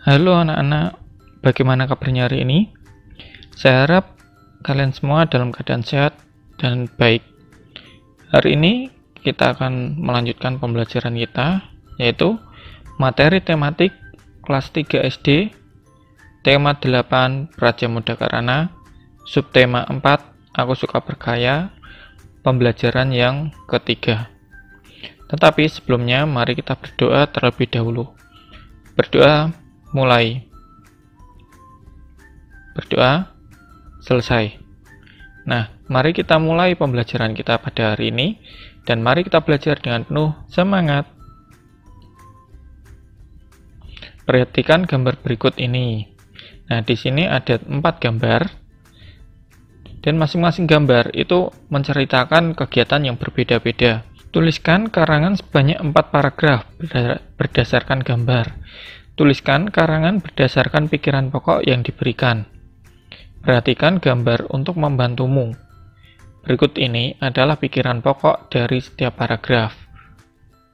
Halo anak-anak, bagaimana kabarnya hari ini? Saya harap kalian semua dalam keadaan sehat dan baik. Hari ini kita akan melanjutkan pembelajaran kita, yaitu materi tematik kelas 3 SD, tema 8 Praja Muda Karana, subtema 4 Aku Suka Berkaya, pembelajaran yang ketiga. Tetapi sebelumnya mari kita berdoa terlebih dahulu. Berdoa mulai. Berdoa selesai. Nah, mari kita mulai pembelajaran kita pada hari ini dan mari kita belajar dengan penuh semangat. Perhatikan gambar berikut ini. Nah, di sini ada 4 gambar dan masing-masing gambar itu menceritakan kegiatan yang berbeda-beda. Tuliskan karangan sebanyak 4 paragraf berdasarkan gambar. Tuliskan karangan berdasarkan pikiran pokok yang diberikan. Perhatikan gambar untuk membantumu. Berikut ini adalah pikiran pokok dari setiap paragraf.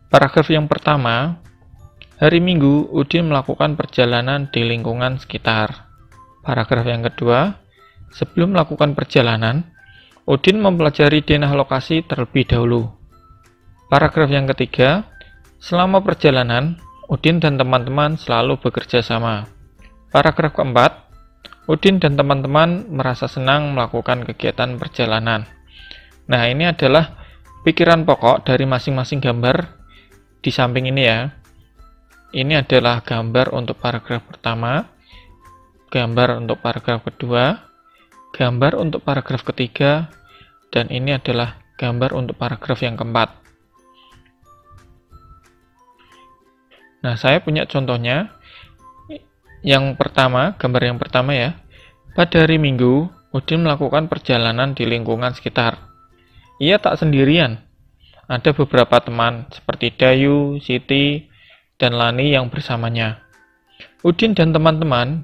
Paragraf yang pertama, hari Minggu Udin melakukan perjalanan di lingkungan sekitar. Paragraf yang kedua, sebelum melakukan perjalanan, Udin mempelajari denah lokasi terlebih dahulu. Paragraf yang ketiga, selama perjalanan, Udin dan teman-teman selalu bekerja sama. Paragraf keempat, Udin dan teman-teman merasa senang melakukan kegiatan perjalanan. Nah, ini adalah pikiran pokok dari masing-masing gambar di samping ini ya. Ini adalah gambar untuk paragraf pertama, gambar untuk paragraf kedua, gambar untuk paragraf ketiga, dan ini adalah gambar untuk paragraf yang keempat. Nah, saya punya contohnya. Yang pertama, gambar yang pertama ya. Pada hari Minggu, Udin melakukan perjalanan di lingkungan sekitar. Ia tak sendirian. Ada beberapa teman seperti Dayu, Siti, dan Lani yang bersamanya. Udin dan teman-teman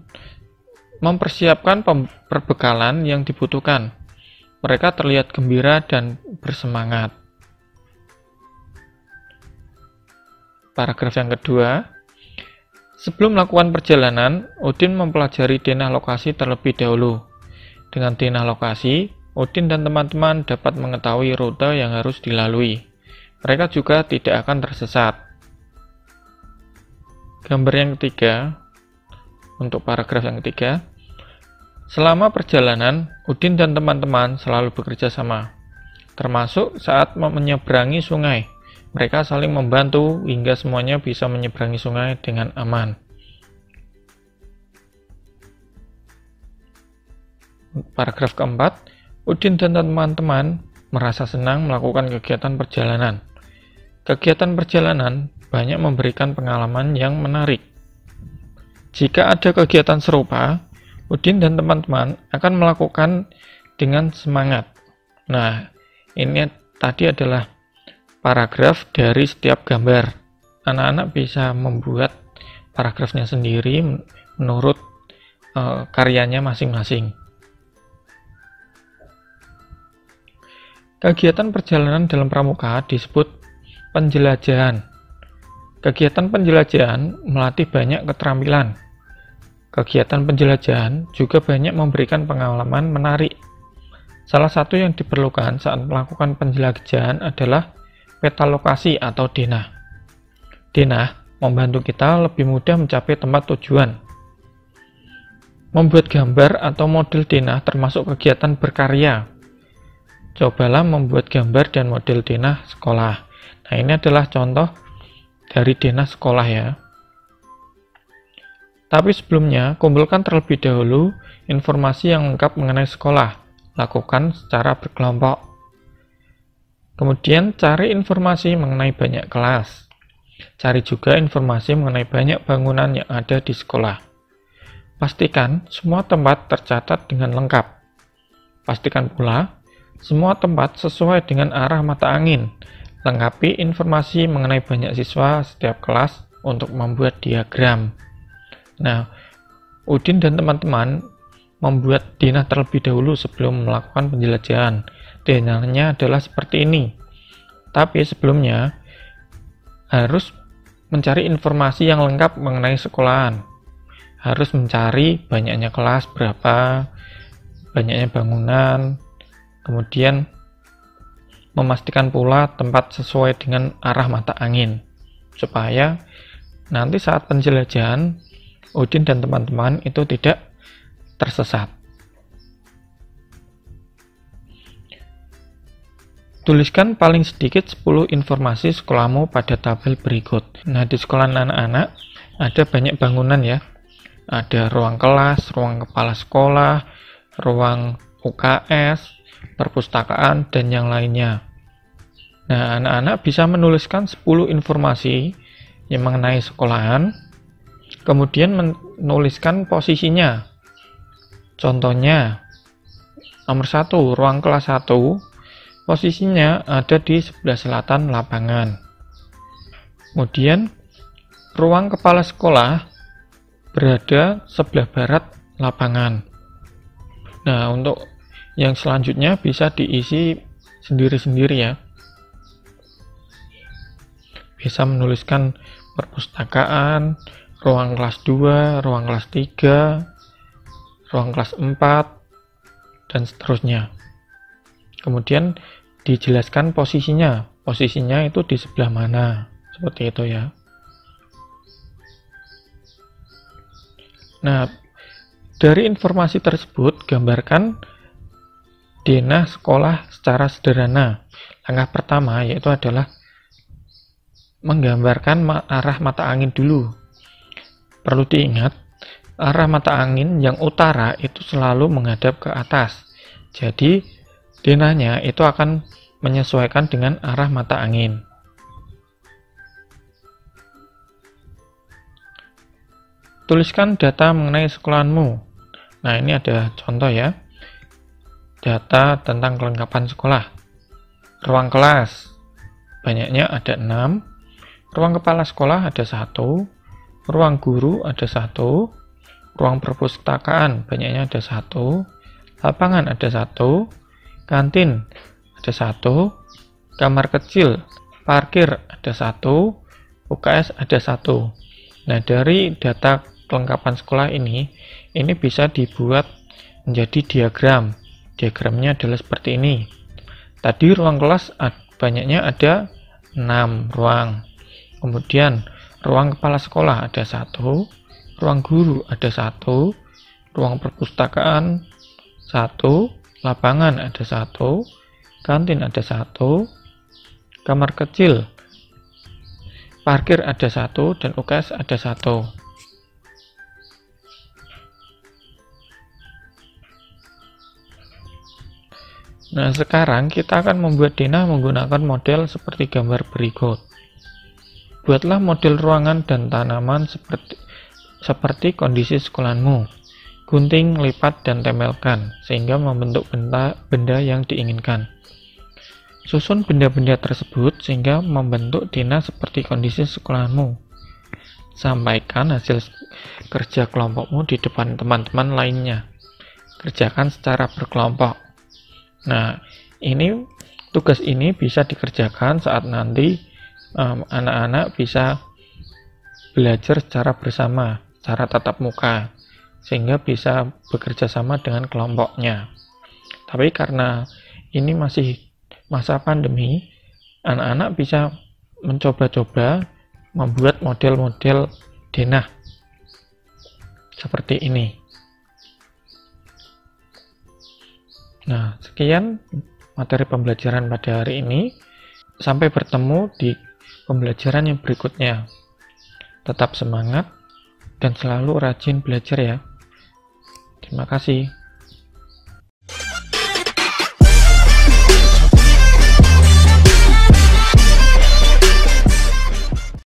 mempersiapkan perbekalan yang dibutuhkan. Mereka terlihat gembira dan bersemangat. Paragraf yang kedua, sebelum melakukan perjalanan, Udin mempelajari denah lokasi terlebih dahulu. Dengan denah lokasi, Udin dan teman-teman dapat mengetahui rute yang harus dilalui. Mereka juga tidak akan tersesat. Gambar yang ketiga, untuk paragraf yang ketiga, selama perjalanan, Udin dan teman-teman selalu bekerja sama, termasuk saat menyeberangi sungai. Mereka saling membantu hingga semuanya bisa menyeberangi sungai dengan aman. Paragraf keempat, Udin dan teman-teman merasa senang melakukan kegiatan perjalanan. Kegiatan perjalanan banyak memberikan pengalaman yang menarik. Jika ada kegiatan serupa, Udin dan teman-teman akan melakukan dengan semangat. Nah, ini tadi adalah paragraf dari setiap gambar. Anak-anak bisa membuat paragrafnya sendiri menurut karyanya masing-masing. Kegiatan perjalanan dalam pramuka disebut penjelajahan. Kegiatan penjelajahan melatih banyak keterampilan. Kegiatan penjelajahan juga banyak memberikan pengalaman menarik. Salah satu yang diperlukan saat melakukan penjelajahan adalah peta lokasi atau denah. Denah membantu kita lebih mudah mencapai tempat tujuan. Membuat gambar atau model denah termasuk kegiatan berkarya. Cobalah membuat gambar dan model denah sekolah. Nah, ini adalah contoh dari denah sekolah ya. Tapi sebelumnya, kumpulkan terlebih dahulu informasi yang lengkap mengenai sekolah. Lakukan secara berkelompok. Kemudian cari informasi mengenai banyak kelas. Cari juga informasi mengenai banyak bangunan yang ada di sekolah. Pastikan semua tempat tercatat dengan lengkap. Pastikan pula semua tempat sesuai dengan arah mata angin. Lengkapi informasi mengenai banyak siswa setiap kelas untuk membuat diagram. Nah, Udin dan teman-teman membuat denah terlebih dahulu sebelum melakukan penjelajahan. Denahnya adalah seperti ini. Tapi sebelumnya harus mencari informasi yang lengkap mengenai sekolahan. harus mencari banyaknya kelas berapa, banyaknya bangunan, kemudian memastikan pula tempat sesuai dengan arah mata angin, supaya nanti saat penjelajahan Udin dan teman-teman itu tidak tersesat. Tuliskan paling sedikit 10 informasi sekolahmu pada tabel berikut. Nah, di sekolah anak-anak ada banyak bangunan ya. Ada ruang kelas, ruang kepala sekolah, ruang UKS, perpustakaan, dan yang lainnya. Nah, anak-anak bisa menuliskan 10 informasi yang mengenai sekolahan, kemudian menuliskan posisinya. Contohnya, nomor 1, ruang kelas 1, posisinya ada di sebelah selatan lapangan. Kemudian, ruang kepala sekolah berada sebelah barat lapangan. Nah, untuk yang selanjutnya bisa diisi sendiri-sendiri ya. Bisa menuliskan perpustakaan, ruang kelas 2, ruang kelas 3, ruang kelas 4, dan seterusnya. Kemudian dijelaskan posisinya. Posisinya itu di sebelah mana. Seperti itu ya. Nah, dari informasi tersebut, gambarkan denah sekolah secara sederhana. Langkah pertama yaitu adalah menggambarkan arah mata angin dulu. Perlu diingat, arah mata angin yang utara itu selalu menghadap ke atas. Jadi, denahnya itu akan menyesuaikan dengan arah mata angin. Tuliskan data mengenai sekolahanmu. Nah, ini ada contoh ya. Data tentang kelengkapan sekolah. Ruang kelas, banyaknya ada 6. Ruang kepala sekolah ada 1. Ruang guru ada 1. Ruang perpustakaan, banyaknya ada 1. Lapangan ada 1. Kantin ada 1. Kamar kecil, parkir ada 1. UKS ada 1. Nah, dari data kelengkapan sekolah ini bisa dibuat menjadi diagram. Diagramnya adalah seperti ini. Tadi ruang kelas banyaknya ada 6 ruang. Kemudian ruang kepala sekolah ada 1, ruang guru ada 1, ruang perpustakaan 1, lapangan ada 1, kantin ada 1, kamar kecil, parkir ada 1, dan UKS ada 1. Nah, sekarang kita akan membuat denah menggunakan model seperti gambar berikut. Buatlah model ruangan dan tanaman seperti kondisi sekolahanmu. Gunting, lipat, dan tempelkan, sehingga membentuk benda yang diinginkan. Susun benda-benda tersebut sehingga membentuk denah seperti kondisi sekolahanmu. Sampaikan hasil kerja kelompokmu di depan teman-teman lainnya. Kerjakan secara berkelompok. Nah, tugas ini bisa dikerjakan saat nanti anak-anak bisa belajar secara bersama, secara tatap muka, sehingga bisa bekerja sama dengan kelompoknya. Tapi karena ini masih masa pandemi, anak-anak bisa mencoba-coba membuat model-model denah seperti ini. Nah, sekian materi pembelajaran pada hari ini. Sampai bertemu di pembelajaran yang berikutnya. Tetap semangat dan selalu rajin belajar ya. Terima kasih.